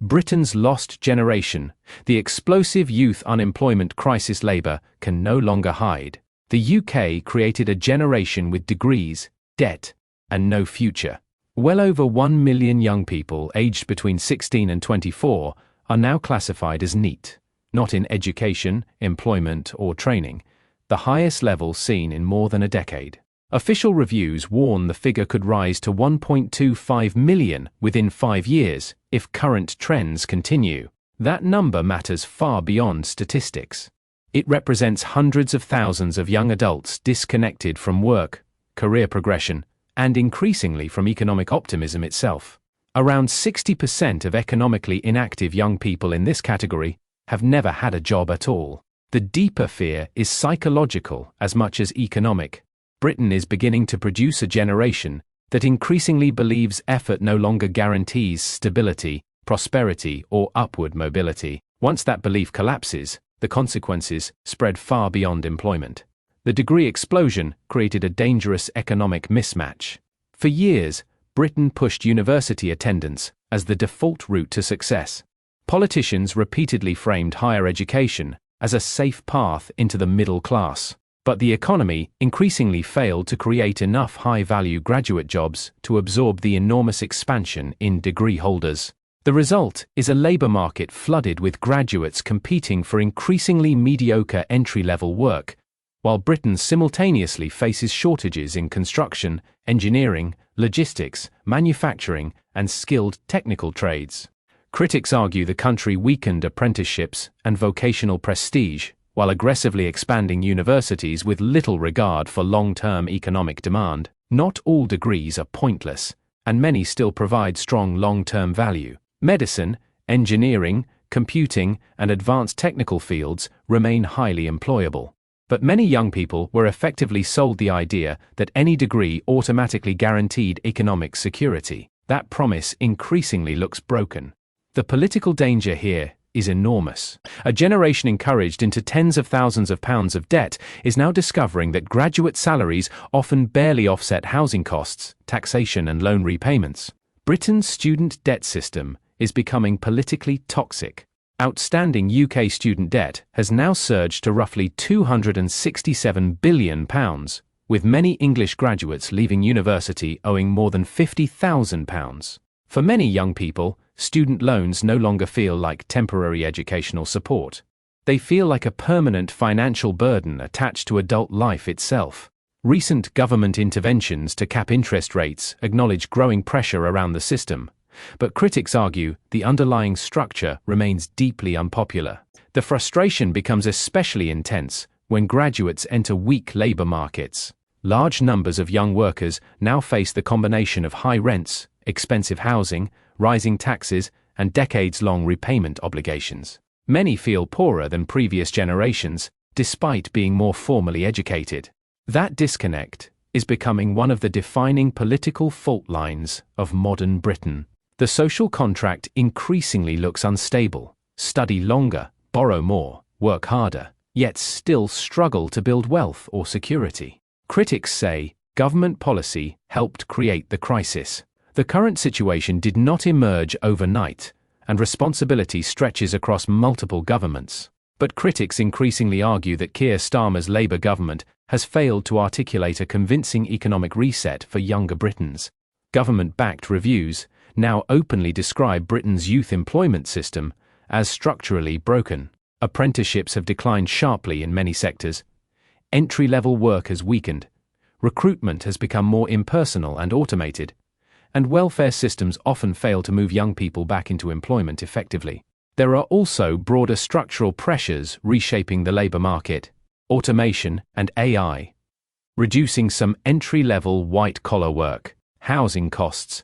Britain's lost generation, the explosive youth unemployment crisis Labour can no longer hide. The UK created a generation with degrees, debt, and no future. Well over 1 million young people aged between 16 and 24 are now classified as NEET, not in education, employment, or training, the highest level seen in more than a decade. Official reviews warn the figure could rise to 1.25 million within 5 years if current trends continue. That number matters far beyond statistics. It represents hundreds of thousands of young adults disconnected from work, career progression, and increasingly from economic optimism itself. Around 60% of economically inactive young people in this category have never had a job at all. The deeper fear is psychological as much as economic. Britain is beginning to produce a generation that increasingly believes effort no longer guarantees stability, prosperity, or upward mobility. Once that belief collapses, the consequences spread far beyond employment. The degree explosion created a dangerous economic mismatch. For years, Britain pushed university attendance as the default route to success. Politicians repeatedly framed higher education as a safe path into the middle class. But the economy increasingly failed to create enough high-value graduate jobs to absorb the enormous expansion in degree holders. The result is a labour market flooded with graduates competing for increasingly mediocre entry-level work, while Britain simultaneously faces shortages in construction, engineering, logistics, manufacturing, and skilled technical trades. Critics argue the country weakened apprenticeships and vocational prestige, while aggressively expanding universities with little regard for long-term economic demand. Not all degrees are pointless, and many still provide strong long-term value. Medicine, engineering, computing, and advanced technical fields remain highly employable. But many young people were effectively sold the idea that any degree automatically guaranteed economic security. That promise increasingly looks broken. The political danger here is enormous. A generation encouraged into tens of thousands of pounds of debt is now discovering that graduate salaries often barely offset housing costs, taxation, and loan repayments. Britain's student debt system is becoming politically toxic. Outstanding UK student debt has now surged to roughly £267 billion, with many English graduates leaving university owing more than £50,000. For many young people, student loans no longer feel like temporary educational support. They feel like a permanent financial burden attached to adult life itself. Recent government interventions to cap interest rates acknowledge growing pressure around the system, but critics argue the underlying structure remains deeply unpopular. The frustration becomes especially intense when graduates enter weak labour markets. Large numbers of young workers now face the combination of high rents, expensive housing, rising taxes, and decades-long repayment obligations. Many feel poorer than previous generations, despite being more formally educated. That disconnect is becoming one of the defining political fault lines of modern Britain. The social contract increasingly looks unstable. Study longer, borrow more, work harder, yet still struggle to build wealth or security. Critics say government policy helped create the crisis. The current situation did not emerge overnight, and responsibility stretches across multiple governments. But critics increasingly argue that Keir Starmer's Labour government has failed to articulate a convincing economic reset for younger Britons. Government-backed reviews now openly describe Britain's youth employment system as structurally broken. Apprenticeships have declined sharply in many sectors. Entry-level work has weakened. Recruitment has become more impersonal and automated. And welfare systems often fail to move young people back into employment effectively. There are also broader structural pressures reshaping the labour market: automation and AI, reducing some entry-level white-collar work, housing costs,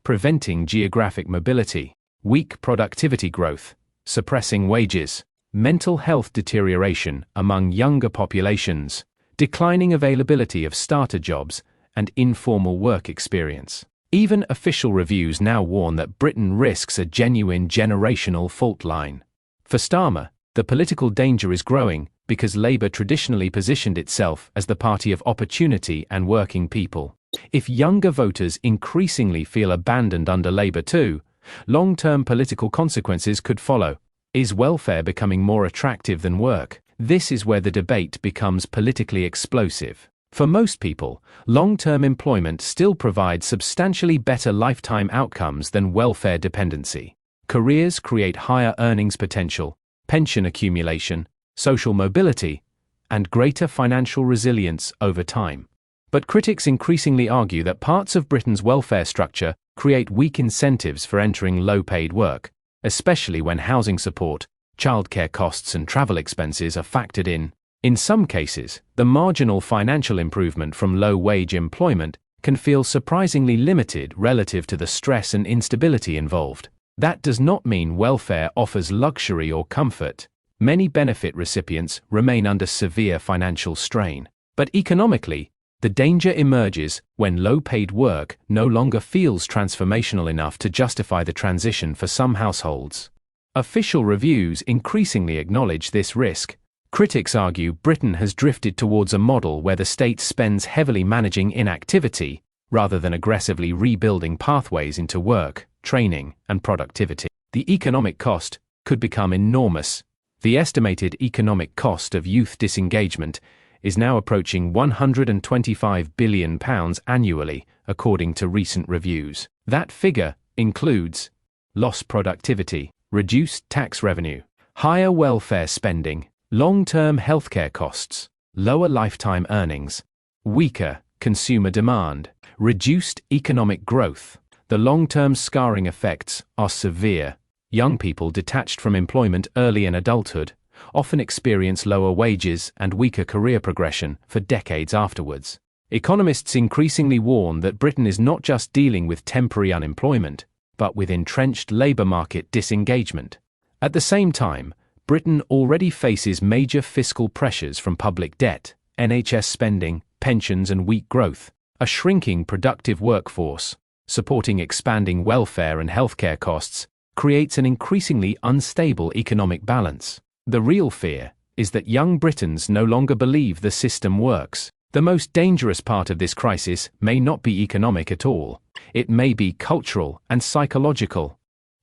preventing geographic mobility, weak productivity growth, suppressing wages, mental health deterioration among younger populations, declining availability of starter jobs, and informal work experience. Even official reviews now warn that Britain risks a genuine generational fault line. For Starmer, the political danger is growing because Labour traditionally positioned itself as the party of opportunity and working people. If younger voters increasingly feel abandoned under Labour too, Long-term political consequences could follow. Is welfare becoming more attractive than work? This is where the debate becomes politically explosive. For most people, long-term employment still provides substantially better lifetime outcomes than welfare dependency. Careers create higher earnings potential, pension accumulation, social mobility, and greater financial resilience over time. But critics increasingly argue that parts of Britain's welfare structure create weak incentives for entering low-paid work, especially when housing support, childcare costs and travel expenses are factored in. In some cases, the marginal financial improvement from low-wage employment can feel surprisingly limited relative to the stress and instability involved. That does not mean welfare offers luxury or comfort. Many benefit recipients remain under severe financial strain. But economically, the danger emerges when low-paid work no longer feels transformational enough to justify the transition for some households. Official reviews increasingly acknowledge this risk. Critics argue Britain has drifted towards a model where the state spends heavily managing inactivity, rather than aggressively rebuilding pathways into work, training, and productivity. The economic cost could become enormous. The estimated economic cost of youth disengagement is now approaching £125 billion annually, according to recent reviews. That figure includes lost productivity, reduced tax revenue, higher welfare spending, long-term healthcare costs, lower lifetime earnings, weaker consumer demand, reduced economic growth. The long-term scarring effects are severe. Young people detached from employment early in adulthood often experience lower wages and weaker career progression for decades afterwards. Economists increasingly warn that Britain is not just dealing with temporary unemployment, but with entrenched labour market disengagement. At the same time, Britain already faces major fiscal pressures from public debt, NHS spending, pensions and weak growth, a shrinking productive workforce, supporting expanding welfare and healthcare costs, creates an increasingly unstable economic balance. The real fear is that young Britons no longer believe the system works. The most dangerous part of this crisis may not be economic at all. It may be cultural and psychological.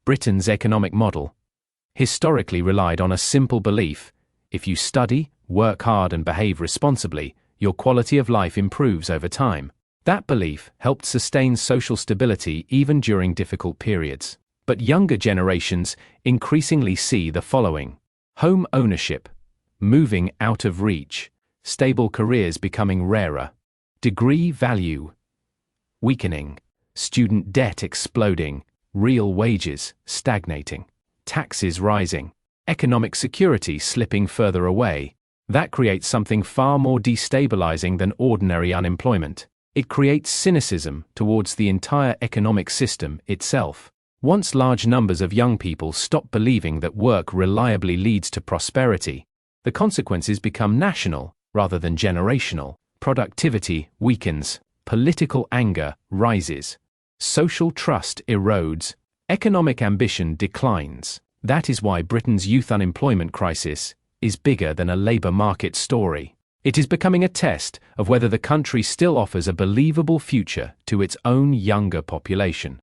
Britain's economic model historically relied on a simple belief: if you study, work hard and behave responsibly, your quality of life improves over time. That belief helped sustain social stability even during difficult periods. But younger generations increasingly see the following: home ownership moving out of reach, stable careers becoming rarer, degree value weakening, student debt exploding, real wages stagnating, taxes rising, economic security slipping further away. That creates something far more destabilizing than ordinary unemployment. It creates cynicism towards the entire economic system itself. Once large numbers of young people stop believing that work reliably leads to prosperity, the consequences become national rather than generational. Productivity weakens, political anger rises, social trust erodes, economic ambition declines. That is why Britain's youth unemployment crisis is bigger than a labour market story. It is becoming a test of whether the country still offers a believable future to its own younger population.